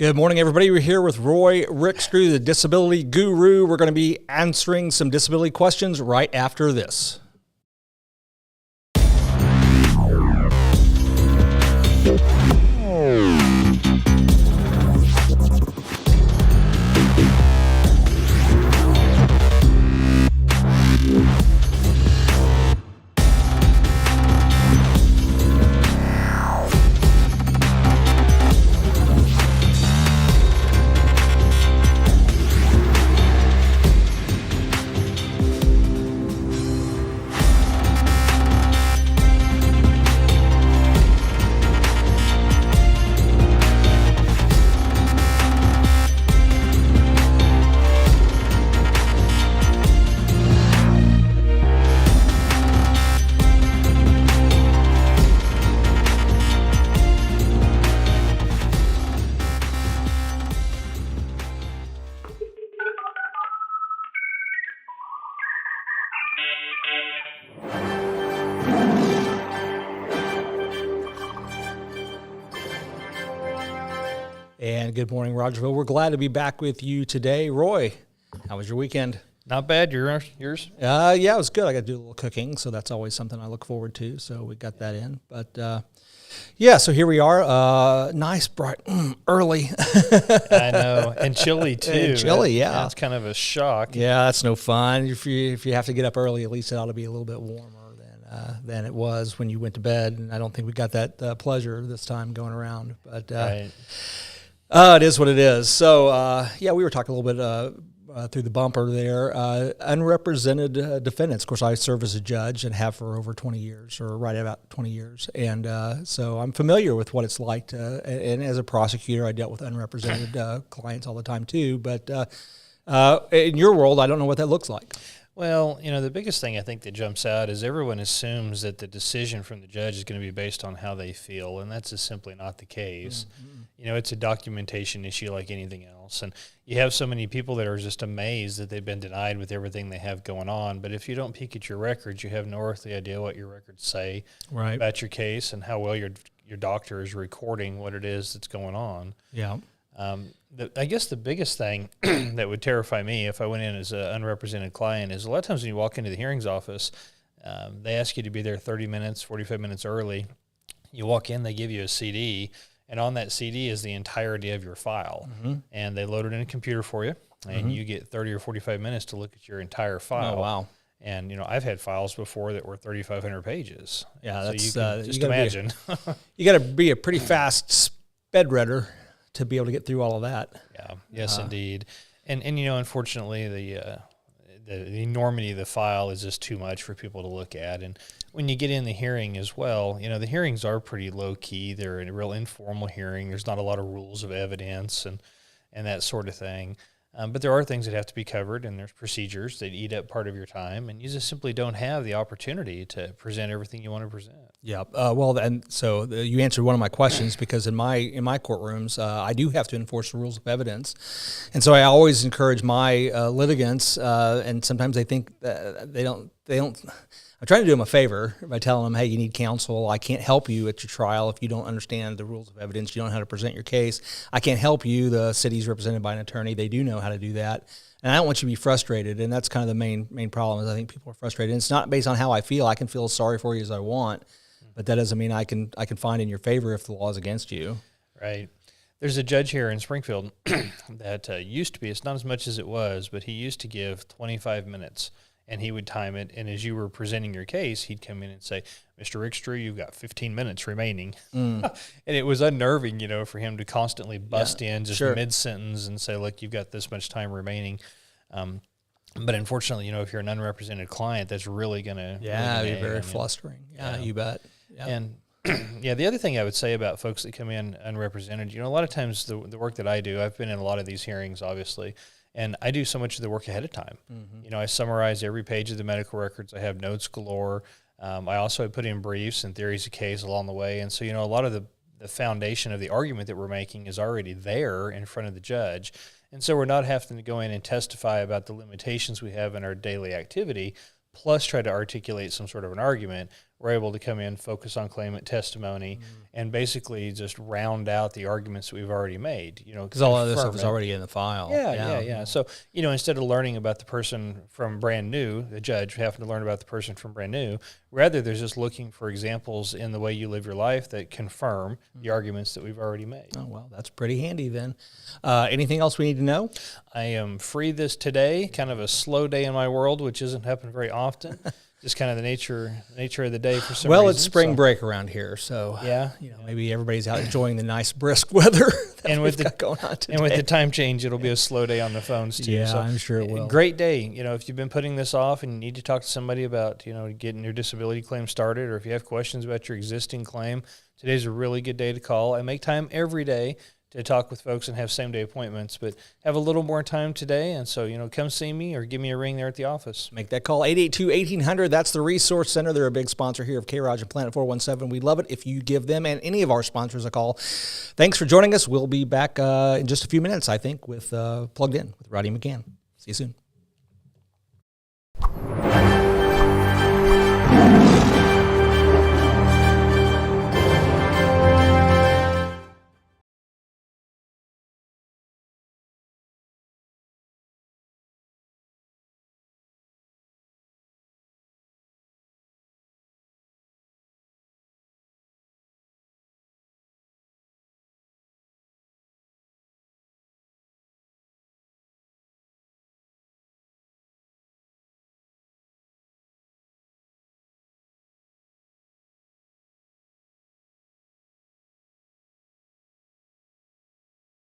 Good morning, everybody. We're here with Roy Rickstrew, the disability guru. We're going to be answering some disability questions right after this. And good morning, Rogerville. We're glad to be back with you today. Roy, how was your weekend? Not bad. Yours? Yeah, it was good. I got to do a little cooking, so that's always something I look forward to. So we got that in. But, so here we are. Nice, bright, early. I know. And chilly, too. And chilly, yeah. That's kind of a shock. Yeah, that's no fun. If you have to get up early, at least it ought to be a little bit warmer than it was when you went to bed. And I don't think we got that pleasure this time going around. But Right. It is what it is. So, we were talking a little bit through the bumper there. Unrepresented defendants. Of course, I serve as a judge and have for over 20 years, or right about 20 years. And so I'm familiar with what it's like to, and as a prosecutor, I dealt with unrepresented clients all the time too. But in your world, I don't know what that looks like. Well, the biggest thing I think that jumps out is everyone assumes that the decision from the judge is going to be based on how they feel, and that's just simply not the case. Mm-hmm. It's a documentation issue like anything else, and you have so many people that are just amazed that they've been denied with everything they have going on, but if you don't peek at your records, you have no earthly idea what your records say about your case and how well your doctor is recording what it is that's going on. Yeah. I guess the biggest thing that would terrify me if I went in as an unrepresented client is a lot of times when you walk into the hearings office, they ask you to be there 30 minutes, 45 minutes early. You walk in, they give you a CD, and on that CD is the entirety of your file. Mm-hmm. And they load it in a computer for you, and you get 30 or 45 minutes to look at your entire file. Oh, wow. And, I've had files before that were 3,500 pages. Yeah, so that's, you can just imagine. You got to be a pretty fast sped reader to be able to get through all of that. Yeah. Yes, indeed. And unfortunately, the enormity of the file is just too much for people to look at. And when you get in the hearing as well, the hearings are pretty low key. They're a real informal hearing. There's not a lot of rules of evidence and that sort of thing. But there are things that have to be covered, and there's procedures that eat up part of your time, and you just simply don't have the opportunity to present everything you want to present. Yeah. You answered one of my questions because in my courtrooms, I do have to enforce the rules of evidence, and so I always encourage my litigants, and sometimes they think they don't. I'm trying to do them a favor by telling them, hey, you need counsel. I can't help you at your trial if you don't understand the rules of evidence. You don't know how to present your case. I can't help you. The city's represented by an attorney. They do know how to do that. And I don't want you to be frustrated. And that's kind of the main problem is I think people are frustrated. And it's not based on how I feel. I can feel as sorry for you as I want, but that doesn't mean I can find in your favor if the law is against you. Right. There's a judge here in Springfield that used to be, it's not as much as it was, but he used to give 25 minutes. And he would time it, and as you were presenting your case, he'd come in and say, Mr. Rickstrew, you've got 15 minutes remaining. And it was unnerving, for him to constantly bust in just mid-sentence and say, look, you've got this much time remaining. But unfortunately, if you're an unrepresented client, that's really going to... Yeah, be very flustering. Yeah, you bet. Yeah. And, the other thing I would say about folks that come in unrepresented, a lot of times the work that I do, I've been in a lot of these hearings, obviously, and I do so much of the work ahead of time. Mm-hmm. I summarize every page of the medical records. I have notes galore. I also put in briefs and theories of case along the way. And so, a lot of the foundation of the argument that we're making is already there in front of the judge. And so we're not having to go in and testify about the limitations we have in our daily activity, plus try to articulate some sort of an argument. we're able to come in, focus on claimant testimony, and basically just round out the arguments that we've already made. Because all other stuff is already in the file. Yeah. So, instead of learning about the person from brand new, the judge having to learn about the person from brand new, rather they're just looking for examples in the way you live your life that confirm the arguments that we've already made. Oh, well, that's pretty handy then. Anything else we need to know? I am free this today, kind of a slow day in my world, which doesn't happen very often. Just kind of the nature of the day for some reason. Well, it's spring break around here, so maybe everybody's out enjoying the nice brisk weather and with the going on today. And with the time change, it'll be a slow day on the phones too. Yeah, so, I'm sure it will. Great day. If you've been putting this off and you need to talk to somebody about getting your disability claim started, or if you have questions about your existing claim, today's a really good day to call. I make time every day to talk with folks and have same-day appointments, but have a little more time today, and so, come see me or give me a ring there at the office. Make that call, 882-1800. That's the Resource Center. They're a big sponsor here of K-ROG and Planet 417. We love it if you give them and any of our sponsors a call. Thanks for joining us. We'll be back in just a few minutes, I think, with Plugged In with Roddy McCann. See you soon.